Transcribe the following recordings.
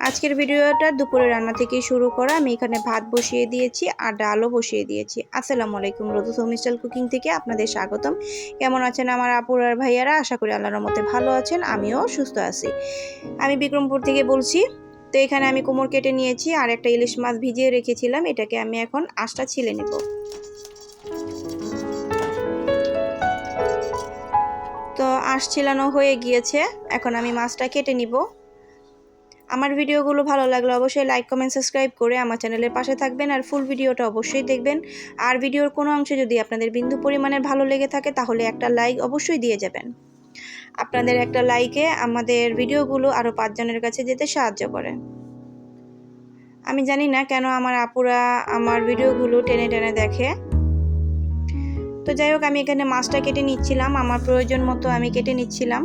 আজকের ভিডিওটা দুপুরে রান্না থেকে শুরু করা। আমি এখানে ভাত বসিয়ে দিয়েছি আর ডালও বসিয়ে দিয়েছি। আসসালামু আলাইকুম, রোদুস হোম স্টাইল কুকিং থেকে আপনাদের স্বাগতম। কেমন আছেন আমার আপুর আর ভাইয়ারা? আশা করি আল্লাহর রহমতে ভালো আছেন, আমিও সুস্থ আছি। আমি বিক্রমপুর থেকে বলছি। তো এখানে আমি কোমর কেটে নিয়েছি আর একটা ইলিশ মাছ ভিজিয়ে রেখেছিলাম, এটাকে আমি এখন আঁশটা ছিলে নেব। তো আঁশ ছিলানো হয়ে গিয়েছে, এখন আমি মাছটা কেটে নিব। আমার ভিডিওগুলো ভালো লাগলে অবশ্যই লাইক কমেন্ট সাবস্ক্রাইব করে আমার চ্যানেলের পাশে থাকবেন আর ফুল ভিডিওটা অবশ্যই দেখবেন। আর ভিডিওর কোনো অংশ যদি আপনাদের বিন্দু পরিমাণের ভালো লেগে থাকে তাহলে একটা লাইক অবশ্যই দিয়ে যাবেন। আপনাদের একটা লাইকে আমাদের ভিডিওগুলো আরও 5 জনের কাছে যেতে সাহায্য করে। আমি জানি না কেন আমার আপুরা আমার ভিডিওগুলো টেনে টেনে দেখে। তো যাই হোক, আমি এখানে মাছটা কেটে নিচ্ছিলাম, আমার প্রয়োজন মতো আমি কেটে নিচ্ছিলাম।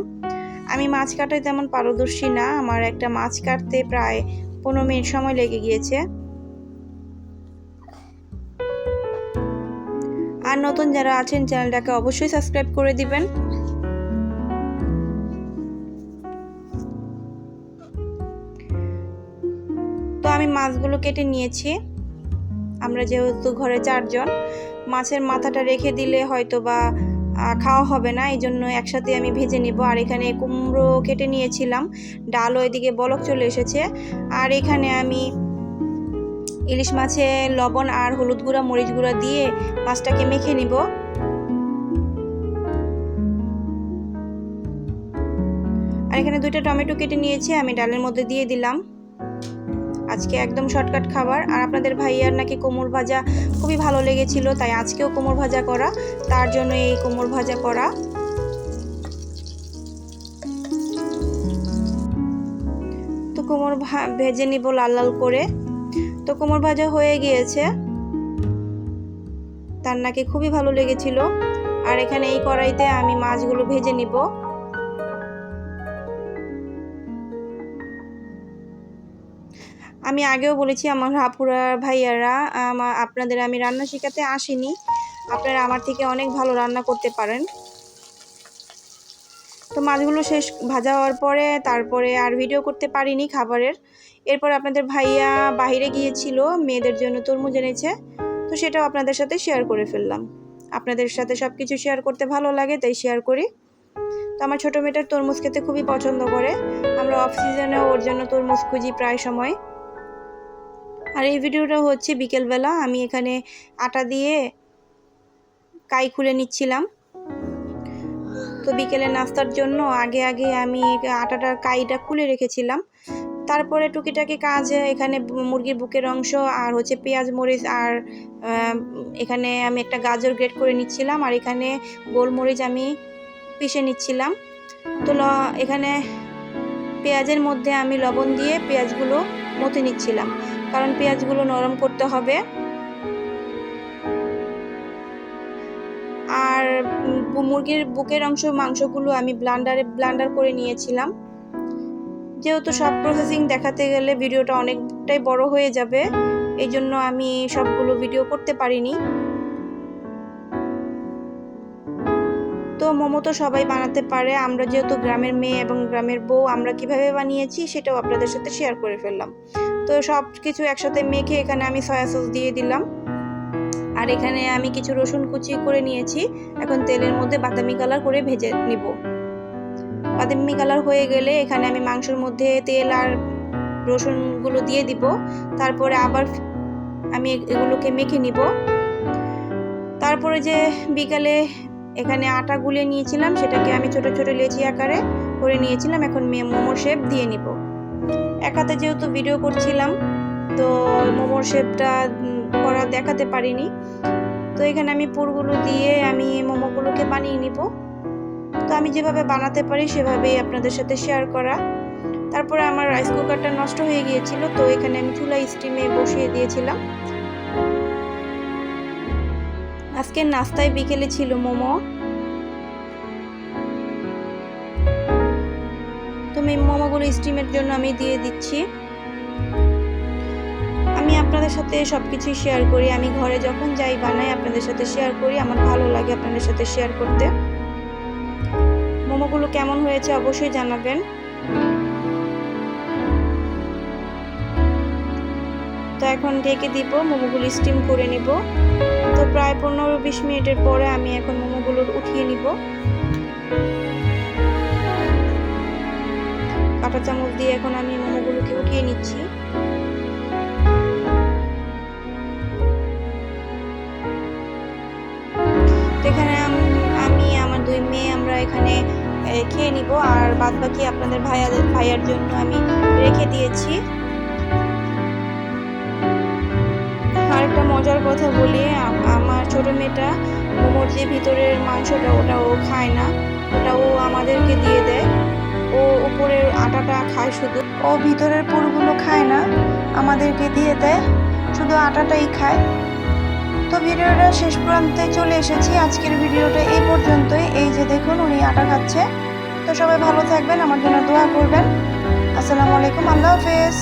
আমি মাছ কাটায় তেমন পারদর্শী না, আমার একটা মাছ কাটতে প্রায় 15 মিনিট সময় লেগে গিয়েছে। আর নতুন যারা আছেন চ্যানেলটাকে অবশ্যই সাবস্ক্রাইব করে দিবেন। তো আমি মাছগুলো কেটে নিয়েছি। আমরা যেহেতু ঘরে 4 জন, মাছের মাথাটা রেখে দিলে হয়তো বা খাওয়া হবে না, এই জন্য একসাথে আমি ভেজে নিব। আর এখানে কুমড়ো কেটে নিয়েছিলাম, ডালও এদিকে বলক চলে এসেছে। আর এখানে আমি ইলিশ মাছে লবণ আর হলুদ গুঁড়া মরিচ গুঁড়া দিয়ে মাছটাকে মেখে নিব। আর এখানে 2টা টমেটো কেটে নিয়েছি, আমি ডালের মধ্যে দিয়ে দিলাম। আজকে একদম শর্টকাট খাবার। আর আপনাদের ভাইয়ার নাকি কোমর ভাজা খুবই ভালো লেগেছিল, তাই আজকেও কোমর ভাজা করা, তার জন্য এই কোমর ভাজা করা। তো কোমর ভেজে নিব লাল লাল করে। তো কোমর ভাজা হয়ে গিয়েছে, তার নাকি খুবই ভালো লেগেছিল। আর এখানে এই কড়াইতে আমি মাছগুলো ভেজে নিব। আমি আগেও বলেছি আমার আপুরা ভাইয়ারা, আপনাদের আমি রান্না শেখাতে আসিনি, আপনারা আমার থেকে অনেক ভালো রান্না করতে পারেন। তো মাছগুলো শেষ ভাজা হওয়ার পরে তারপরে আর ভিডিও করতে পারিনি খাবারের। এরপর আপনাদের ভাইয়া বাইরে গিয়েছিল, মেয়েদের জন্য তরমুজ এনেছে, তো সেটাও আপনাদের সাথে শেয়ার করে ফেললাম। আপনাদের সাথে সব কিছু শেয়ার করতে ভালো লাগে, তাই শেয়ার করি। তো আমার ছোটো মেয়েটার তরমুজ খেতে খুবই পছন্দ করে, আমরা অফ সিজনেও ওর জন্য তরমুজ খুঁজি প্রায় সময়। আর এই ভিডিওটা হচ্ছে বিকেলবেলা, আমি এখানে আটা দিয়ে কাই খুলে নিচ্ছিলাম। তো বিকেলে নাস্তার জন্য আগে আমি আটাটার কাইটা খুলে রেখেছিলাম। তারপরে টুকিটাকি কাজ, এখানে মুরগির বুকের অংশ আর হচ্ছে পেঁয়াজ মরিচ, আর এখানে আমি একটা গাজর গ্রেট করে নিচ্ছিলাম, আর এখানে গোলমরিচ আমি পিষে নিচ্ছিলাম। তো এখানে পেঁয়াজের মধ্যে আমি লবণ দিয়ে পেঁয়াজগুলো মথে নিচ্ছিলাম, কারণ পেঁয়াজগুলো নরম করতে হবে। আর মুরগির বুকের অংশ মাংসগুলো আমি ব্লান্ডার করে নিয়েছিলাম। যেহেতু সব প্রসেসিং দেখাতে গেলে ভিডিওটা অনেকটাই বড় হয়ে যাবে, এই জন্য আমি সবগুলো ভিডিও করতে পারিনি। তো মোমো তো সবাই বানাতে পারে, আমরা যেহেতু গ্রামের মেয়ে এবং গ্রামের বউ, আমরা কিভাবে বানিয়েছি সেটাও আপনাদের সাথে শেয়ার করে ফেললাম। তো সব কিছু একসাথে মেখে এখানে আমি সয়া সস দিয়ে দিলাম। আর এখানে আমি কিছু রসুন কুচি করে নিয়েছি, এখন তেলের মধ্যে বাদামি কালার করে ভেজে নিব। বাদামি কালার হয়ে গেলে এখানে আমি মাংসের মধ্যে তেল আর রসুনগুলো দিয়ে দিব। তারপরে আবার আমি এগুলোকে মেখে নিব। তারপরে যে বিকালে এখানে আটা গুলিয়ে নিয়েছিলাম, সেটাকে আমি ছোট ছোট লেচি আকারে করে নিয়েছিলাম। এখন মোমোর শেপ দিয়ে নিব। এক হাতে যেহেতু ভিডিও করছিলাম, তো মোমোর শেপটা করা দেখাতে পারিনি। তো এখানে আমি পুরগুলো দিয়ে আমি মোমোগুলোকে বানিয়ে নিব। তো আমি যেভাবে বানাতে পারি সেভাবেই আপনাদের সাথে শেয়ার করা। তারপরে আমার রাইস কুকারটা নষ্ট হয়ে গিয়েছিল, তো এখানে আমি চুলা স্টিমে বসিয়ে দিয়েছিলাম। আজকের নাস্তায় বিকেলে ছিল মোমো। তো আমি মোমোগুলো স্টিমের জন্য আমি দিয়ে দিচ্ছি। আমি আপনাদের সাথে সবকিছুই শেয়ার করি, আমি ঘরে যখন যাই বানাই আপনাদের সাথে শেয়ার করি, আমার ভালো লাগে আপনাদের সাথে শেয়ার করতে। মোমোগুলো কেমন হয়েছে অবশ্যই জানাবেন। তো এখন ঢেকে দিব, মোমোগুলো স্টিম করে নিব। তো প্রায় 15-20 মিনিটের পরে আমি এখন মোমোগুলো উঠিয়ে নিব। কাঁটা চামচ দিয়ে এখন আমি মোমোগুলোকে উঠিয়ে নিচ্ছি। তো এখানে আমি আমার 2 মেয়ে আমরা এখানে খেয়ে নিব, আর বাদবাকি আপনাদের ভাইয়ার জন্য আমি রেখে দিয়েছি। আরেকটা মজার কথা বলি, আমার ছোট মেয়েটা মোমোর যে ভিতরের মাংসটা ওটা ও খায় না, ওটা ও আমাদেরকে দিয়ে দেয়। ও উপরের আটাটা খায়, শুধু ও ভিতরের পুরগুলো খায় না, আমাদেরকে দিয়ে দেয়, শুধু আটাটাই খায়। তো ভিডিওটা শেষ প্রান্তে চলে এসেছি। আজকের ভিডিওটা এই পর্যন্তই। এই যে দেখুন উনি আটা খাচ্ছে। তো সবাই ভালো থাকবেন, আমার জন্য দোয়া করবেন। আসসালামু আলাইকুম, আল্লাহ হাফেজ।